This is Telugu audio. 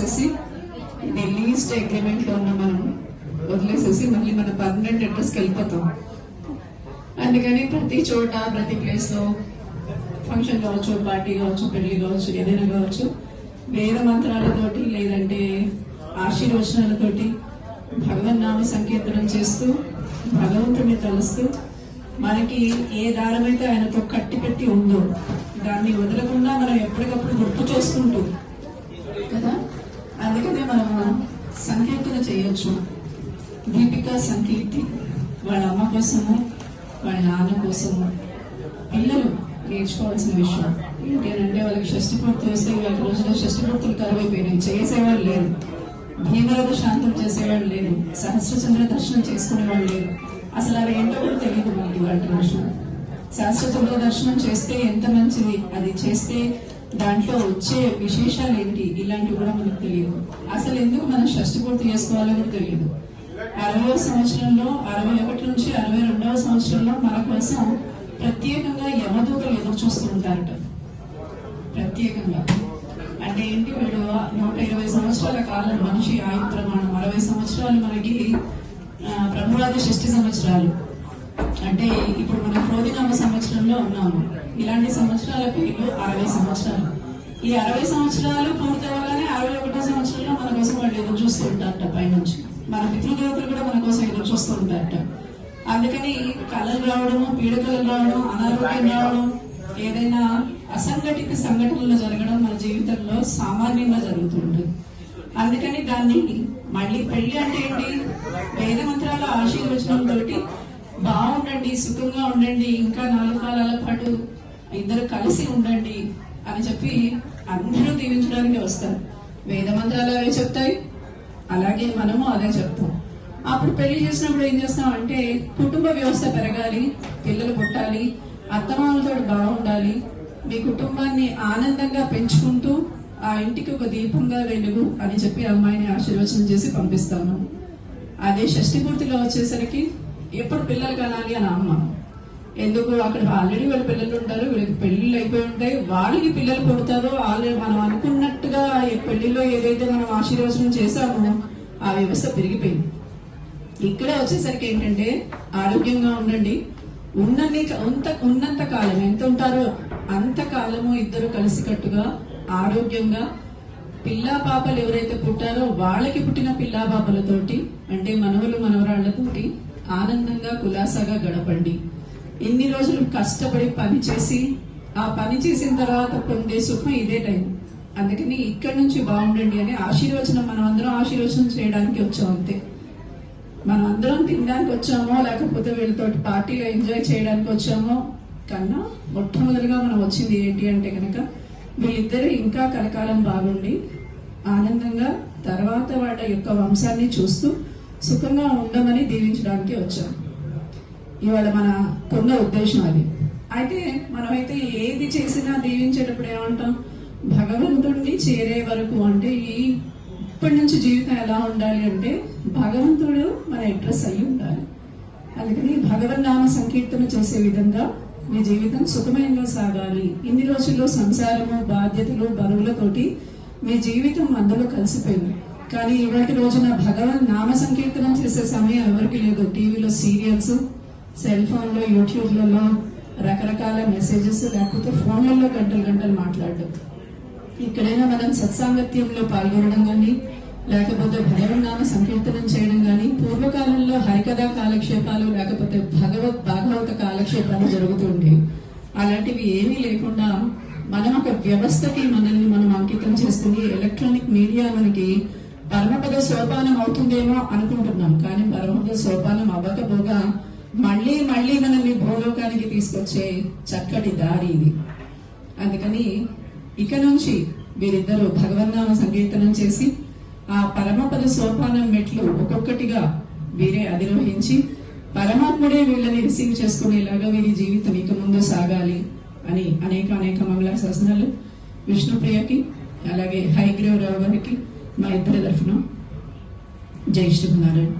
చేసేసి లీస్ట్ అగ్రిమెంట్ లో ఉన్న మనం వదిలేసేసి మళ్ళీ మన పర్మనెంట్ అడ్రస్కి వెళ్ళిపోతాం. అందుకని ప్రతి చోట ప్రతి ప్లేస్ లో ఫంక్షన్ కావచ్చు, పార్టీ కావచ్చు, పెళ్లి కావచ్చు, ఏదైనా కావచ్చు, వేద మంత్రాలతోటి లేదంటే ఆశీర్వచనాలతోటి భగవన్నామ సంకీర్తనం చేస్తూ భగవంతుడిని తలుస్తూ మనకి ఏ దారమైతే ఆయనతో కట్టిపెట్టి ఉందో దాన్ని వదలకుండా మనం ఎప్పటికప్పుడు గుర్తు చేసుకుంటూ కదా. అందుకనే మనం సంకీర్తన చేయొచ్చు. దీపిక సంకీర్తి వాళ్ళ అమ్మ కోసము, వాళ్ళ నాన్న కోసము పిల్లలు నేర్చుకోవాల్సిన విషయం ఏంటి అని అంటే, వాళ్ళకి షష్ఠి పూర్తి వస్తే వాళ్ళ రోజులో షష్ఠి పూర్తులు కరువైపోయినాయి, చేసేవాళ్ళు లేరు. భీమరథ శాంతం చేసేవాళ్ళు లేరు, సహస్రచంద్ర దర్శనం చేసుకునేవాళ్ళు లేరు. అసలు అవి ఏంటో కూడా తెలియదు మనకి. వాళ్ళ దర్శనం, సహస్రచంద్ర దర్శనం చేస్తే ఎంత మంచిది, అది చేస్తే దాంట్లో వచ్చే విశేషాలు ఏంటి, ఇలాంటివి కూడా మనకు తెలియదు. అసలు ఎందుకు మనం షష్ఠి పూర్తి చేసుకోవాలో కూడా తెలియదు. 60వ సంవత్సరంలో 61 నుంచి 62వ సంవత్సరంలో మన కోసం ప్రత్యేకంగా యమదూతలు ఎదురు చూస్తూ ఉంటారట. ప్రత్యేకంగా అంటే ఏంటి, వీడు 120 సంవత్సరాల కాలం మనిషి ఆయు ప్రమాణం, 60 సంవత్సరాలు మనకి ప్రభువాది షష్ఠి సంవత్సరాలు. అంటే ఇప్పుడు మనం క్రోధినామ సంవత్సరంలో ఉన్నాము. ఇలాంటి సంవత్సరాల పేర్లు 60 సంవత్సరాలు. ఈ 60 సంవత్సరాలు పూర్తవగానే 61వ సంవత్సరంలో మన కోసం వాళ్ళు ఎదురు చూస్తూ ఉంటారట. పైనుంచి మన పితృదేవతలు కూడా మన కోసం ఎదురు చూస్తూ ఉంటారట. అందుకని కళలు రావడం, పీడకలు రావడం, అనారోగ్యం రావడం, ఏదైనా అసంఘటిత సంఘటనలు జరగడం మన జీవితంలో సామాన్యంగా జరుగుతుంది. అందుకని దాన్ని మళ్ళీ పెళ్లి అంటే ఏంటి, వేద మంత్రాల ఆశీర్వచనంతో బాగుండండి, సుఖంగా ఉండండి, ఇంకా 4 కాలాల పాటు ఇద్దరు కలిసి ఉండండి అని చెప్పి అందరూ దీవించడానికి వస్తారు. వేద మంత్రాలు అవే చెప్తాయి, అలాగే మనము అదే చెప్తాం. అప్పుడు పెళ్లి చేసినప్పుడు ఏం చేస్తాం అంటే, కుటుంబ వ్యవస్థ పెరగాలి, పిల్లలు పుట్టాలి, అత్తమామలతో బాగుండాలి, మీ కుటుంబాన్ని ఆనందంగా పెంచుకుంటూ ఆ ఇంటికి ఒక దీపంగా వెలుగు అని చెప్పి అమ్మాయిని ఆశీర్వచనం చేసి పంపిస్తాము. అదే షష్ఠి పూర్తిలో వచ్చేసరికి ఎప్పుడు పిల్లలు కనాలి అని అమ్మ. ఎందుకు, అక్కడ ఆల్రెడీ వాళ్ళ పిల్లలు ఉంటారు, వీళ్ళకి పెళ్లిళ్ళు అయిపోయి ఉంటాయి, వాళ్ళకి పిల్లలు పుడతారు. ఆల్రెడీ మనం అనుకున్నట్టుగా పెళ్లిలో ఏదైతే మనం ఆశీర్వచనం చేశామో ఆ వ్యవస్థ పెరిగిపోయింది. ఇక్కడే వచ్చేసరికి ఏంటంటే, ఆరోగ్యంగా ఉండండి, ఉన్నంత కాలం ఎంత ఉంటారో అంతకాలము ఇద్దరు కలిసికట్టుగా ఆరోగ్యంగా పిల్లా పాపలు ఎవరైతే పుట్టారో వాళ్ళకి పుట్టిన పిల్లా పాపలతోటి అంటే మనవలు మనవరాళ్లతోటి ఆనందంగా కులాసాగా గడపండి. ఇన్ని రోజులు కష్టపడి పని చేసి ఆ పని చేసిన తర్వాత పొందే సుఖం ఇదే టైం. అందుకని ఇక్కడి నుంచి బాగుండండి అని ఆశీర్వచనం, మనం అందరం ఆశీర్వచనం చేయడానికి వచ్చాం అంతే. మనం అందరం తినడానికి వచ్చామో లేకపోతే వీళ్ళతోటి పార్టీలో ఎంజాయ్ చేయడానికి వచ్చామో కన్నా మొట్టమొదటిగా మనం వచ్చింది ఏంటి అంటే కనుక, వీళ్ళిద్దరూ ఇంకా కలకాలం బాగుండి ఆనందంగా తర్వాత వాళ్ళ యొక్క వంశాన్ని చూస్తూ సుఖంగా ఉండమని దీవించడానికి వచ్చాం. ఇవాళ మన కొన్న ఉద్దేశం అది. అయితే మనమైతే ఏది చేసినా దీవించేటప్పుడు ఏమంటాం, భగవంతుడిని చేరే వరకు అంటే ఇప్పటి నుంచి జీవితం ఎలా ఉండాలి అంటే భగవంతుడు మన అడ్రస్ అయి ఉండాలి. అందుకని భగవన్నామ సంకీర్తన చేసే విధంగా మీ జీవితం సుఖమయంగా సాగాలి. ఇన్ని రోజుల్లో సంసారము, బాధ్యతలు, బరువులతోటి మీ జీవితం అందులో కలిసిపోయింది. కానీ ఇవాటి రోజున భగవన్ నామ సంకీర్తనం చేసే సమయం ఎవరికి లేదు. టీవీలో సీరియల్స్, సెల్ ఫోన్లో, యూట్యూబ్లలో రకరకాల మెసేజెస్, లేకపోతే ఫోన్లలో గంటలు గంటలు మాట్లాడడం. ఇక్కడైనా మనం సత్సాంగత్యంలో పాల్గొనడం కానీ లేకపోతే భగవన్నామ సంకీర్తనం చేయడం కానీ, పూర్వకాలంలో హరికథా కాలక్షేపాలు లేకపోతే భాగవత కాలక్షేపాలు జరుగుతుండే. అలాంటివి ఏమీ లేకుండా మనం ఒక వ్యవస్థకి మనల్ని మనం అంకితం చేసుకుని ఎలక్ట్రానిక్ మీడియా మనకి పరమపద సోపానం అవుతుందేమో అనుకుంటున్నాం. కానీ పరమపద సోపానం అవ్వకపోగా మళ్ళీ మళ్ళీ మనల్ని భూలోకానికి తీసుకొచ్చే చక్కటి దారి ఇది. అందుకని ఇక నుంచి వీరిద్దరూ భగవన్నామ సంకీర్తనం చేసి ఆ పరమపద సోపానం మెట్లు ఒక్కొక్కటిగా వీరే అధిరోహించి పరమాత్ముడే వీళ్ళని రిసీవ్ చేసుకునేలాగా వీరి జీవితం ఇక ముందు సాగాలి అని అనేక మంగళాశాసనాలు విష్ణుప్రియకి అలాగే హైగ్రీవరావు గారికి మా ఇద్దరి తరఫున జై శ్రీనారాయణ.